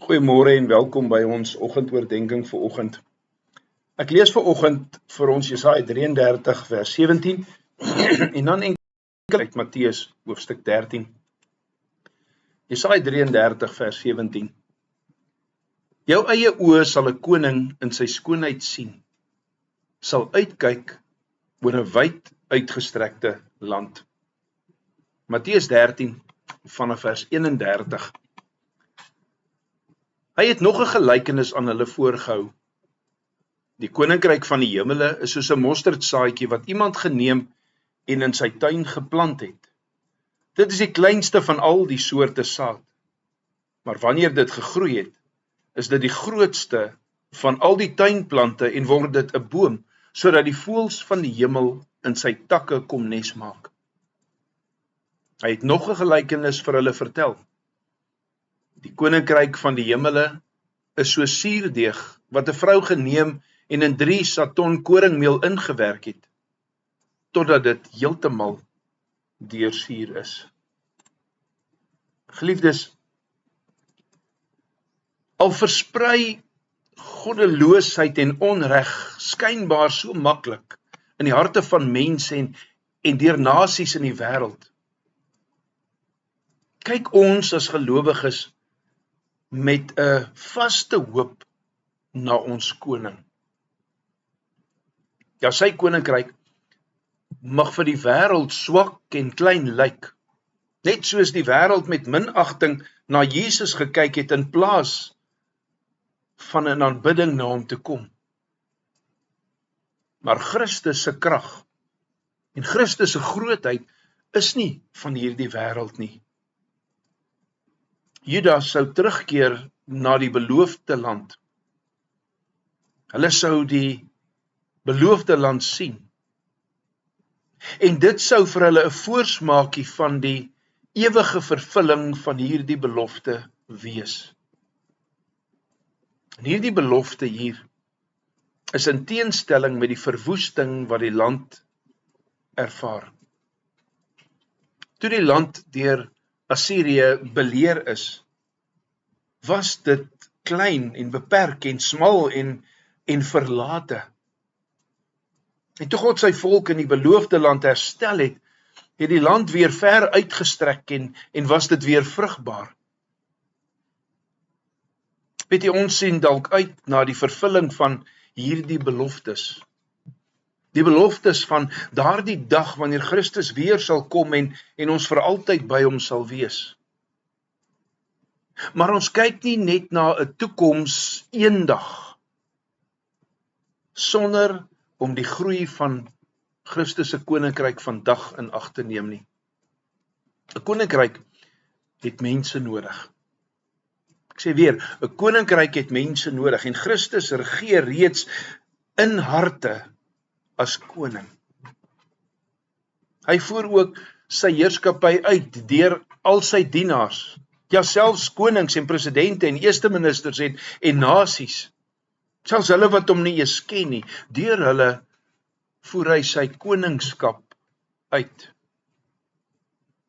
Goeiemôre en welkom by ons oggendoordenkings vanoggend. Ek lees vanoggend vir ons Jesaja 33 vers 17 en dan enkel uit Matteus hoofstuk 13. Jesaja 33 vers 17. Jou eie oë sal 'n koning in sy skoonheid sien, sal uitkyk oor 'n wyd uitgestrekte land. Matteus 13 vanaf vers 31. Hy het nog 'n gelykenis aan hulle voorgehou. Die koninkryk van die hemele is soos 'n mosterdsaadjie wat iemand geneem en in sy tuin geplant het. Dit is die kleinste van al die soorte saad. Maar wanneer dit gegroei het, is dit die grootste van al die tuinplante en word dit 'n boom, sodat die voëls van die hemel in sy takke kom nes maak. Hy het nog 'n gelykenis vir hulle vertel. Die koninkryk van die hemele is so suurdeeg wat 'n vrou geneem en in 3 saton koringmeel ingewerk het, totdat dit heeltemal deursuur is. Geliefdes, al versprei goddeloosheid en onreg skynbaar so maklik in die harte van mense en deur nasies in die wêreld, kyk ons as gelowiges met 'n vaste hoop na ons koning. Ja, sy koninkryk mag vir die wêreld swak en klein lyk, net soos die wêreld met minagting na Jesus gekyk het in plaas van 'n aanbidding na hom te kom. Maar Christus se krag en Christus se grootheid is nie van hierdie wêreld nie. Judas sou terugkeer na die beloofde land. Hulle sou die beloofde land sien. En dit sou vir hulle 'n voorsmaakie van die ewige vervulling van hierdie belofte wees. En hierdie belofte hier is in teenstelling met die verwoesting wat die land ervaar. Toe die land deur Assirië beleer is, was dit klein en beperk en smal en verlate. En toe God sy volk in die beloofde land herstel het die land weer ver uitgestrek en was dit weer vrugbaar. Weet jy, ons sien dalk uit na die vervulling van hierdie beloftes. Die beloftes van daardie dag wanneer Christus weer sal kom en ons vir altyd by hom sal wees. Maar ons kyk nie net na 'n toekoms eendag, sonder om die groei van Christus se koninkryk vandag in ag te neem nie. 'n Koninkryk het mense nodig. Ek sê weer, 'n koninkryk het mense nodig en Christus regeer reeds in harte as koning. Hy voer ook sy heerskappy uit deur al sy dienaars, ja selfs konings en presidente en eerste ministers en nasies, selfs hulle wat hom nie eens ken nie, deur hulle voer hy sy koningskap uit.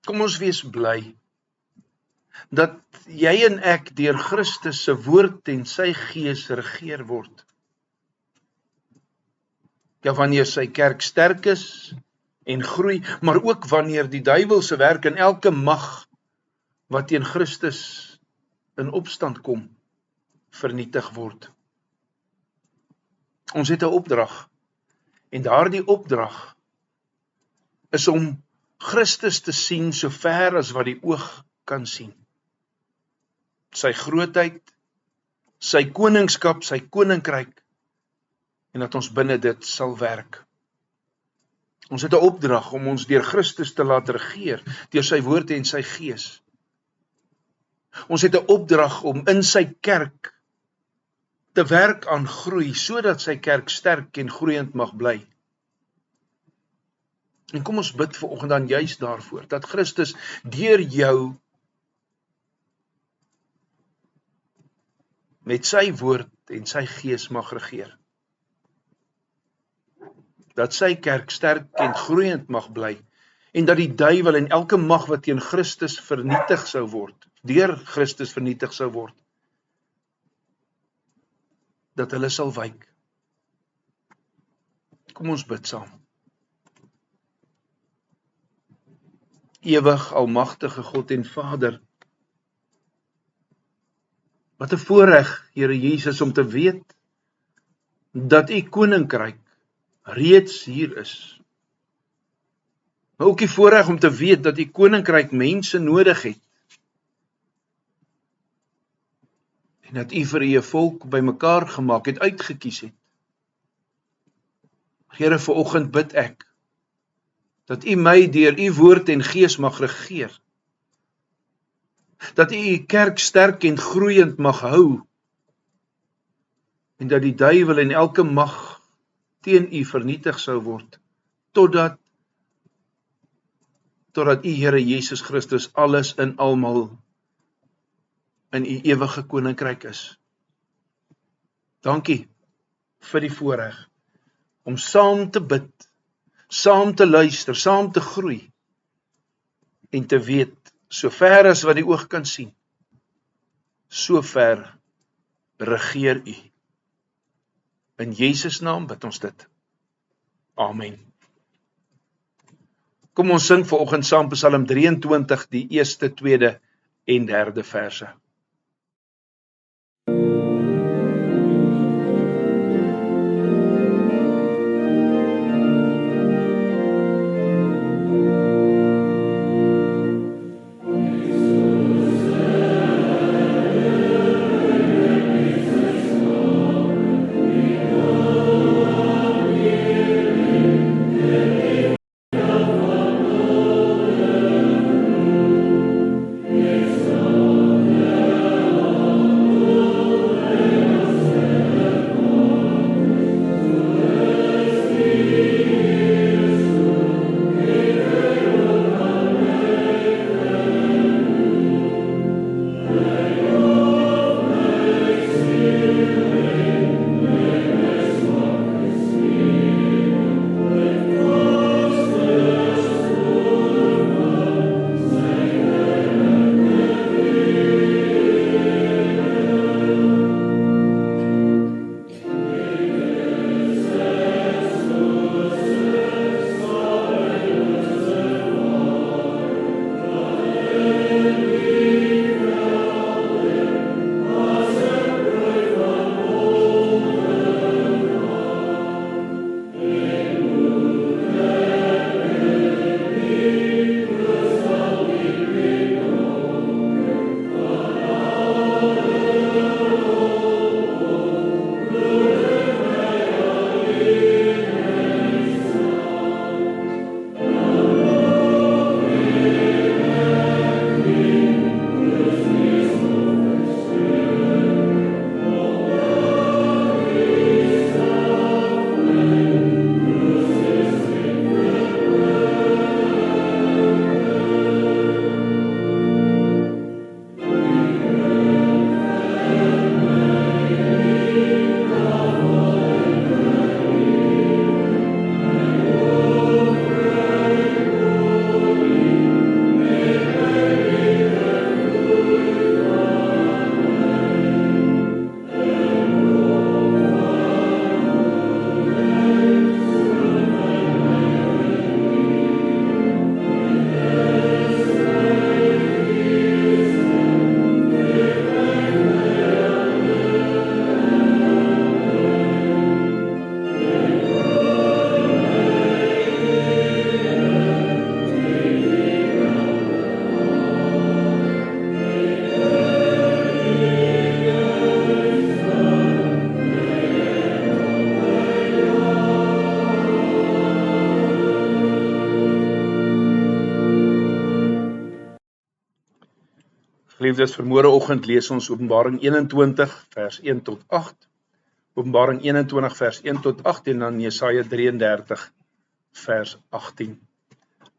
Kom ons wees bly dat jy en ek deur Christus se woord en sy gees regeer word. Ja, wanneer sy kerk sterk is en groei, maar ook wanneer die duiwel se werk en elke mag wat teen Christus in opstand kom, vernietig word. Ons het 'n opdrag, en daardie opdrag is om Christus te sien so ver as wat die oog kan sien. Sy grootheid, sy koningskap, sy koninkryk, en dat ons binne dit sal werk. Ons het 'n opdrag om ons deur Christus te laat regeer, deur sy woord en sy gees. Ons het 'n opdrag om in sy kerk te werk aan groei, sodat sy kerk sterk en groeiend mag bly. En kom ons bid vanoggend dan juis daarvoor, dat Christus deur jou met sy woord en sy gees mag regeer. Dat sy kerk sterk en groeiend mag bly, en dat die duiwel en elke mag wat teen Christus vernietig sou word, deur Christus vernietig sou word, dat hulle sal wyk. Kom ons bid saam. Ewig, almagtige God en Vader, wat 'n voorreg, Here Jesus, om te weet dat U koninkryk reeds hier is. Maar ook die voorreg om te weet dat U koninkryk mense nodig het. En dat U vir U 'n volk bymekaar gemaak het, uitgekies het. Here, vanoggend bid ek dat U my deur U woord en gees mag regeer. Dat U U kerk sterk en groeiend mag hou. En dat die duiwel en elke mag teen U vernietig sou word, totdat U, Here Jesus Christus, alles in almal in U ewige koninkryk is. Dankie vir die voorreg om saam te bid, saam te luister, saam te groei en te weet, so ver as wat die oog kan sien, so ver regeer U. In Jesus naam bid ons dit. Amen. Kom ons sing vanoggend saam Psalm 23, die eerste, tweede en derde verse. Geliefdes, vir môreoggend lees ons Openbaring 21 vers 1 tot 8, Openbaring 21 vers 1 tot 8 en dan Jesaja 33 vers 18.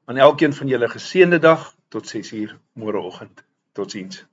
Aan elkeen van julle geseënde dag, tot 6:00 môreoggend. Totsiens.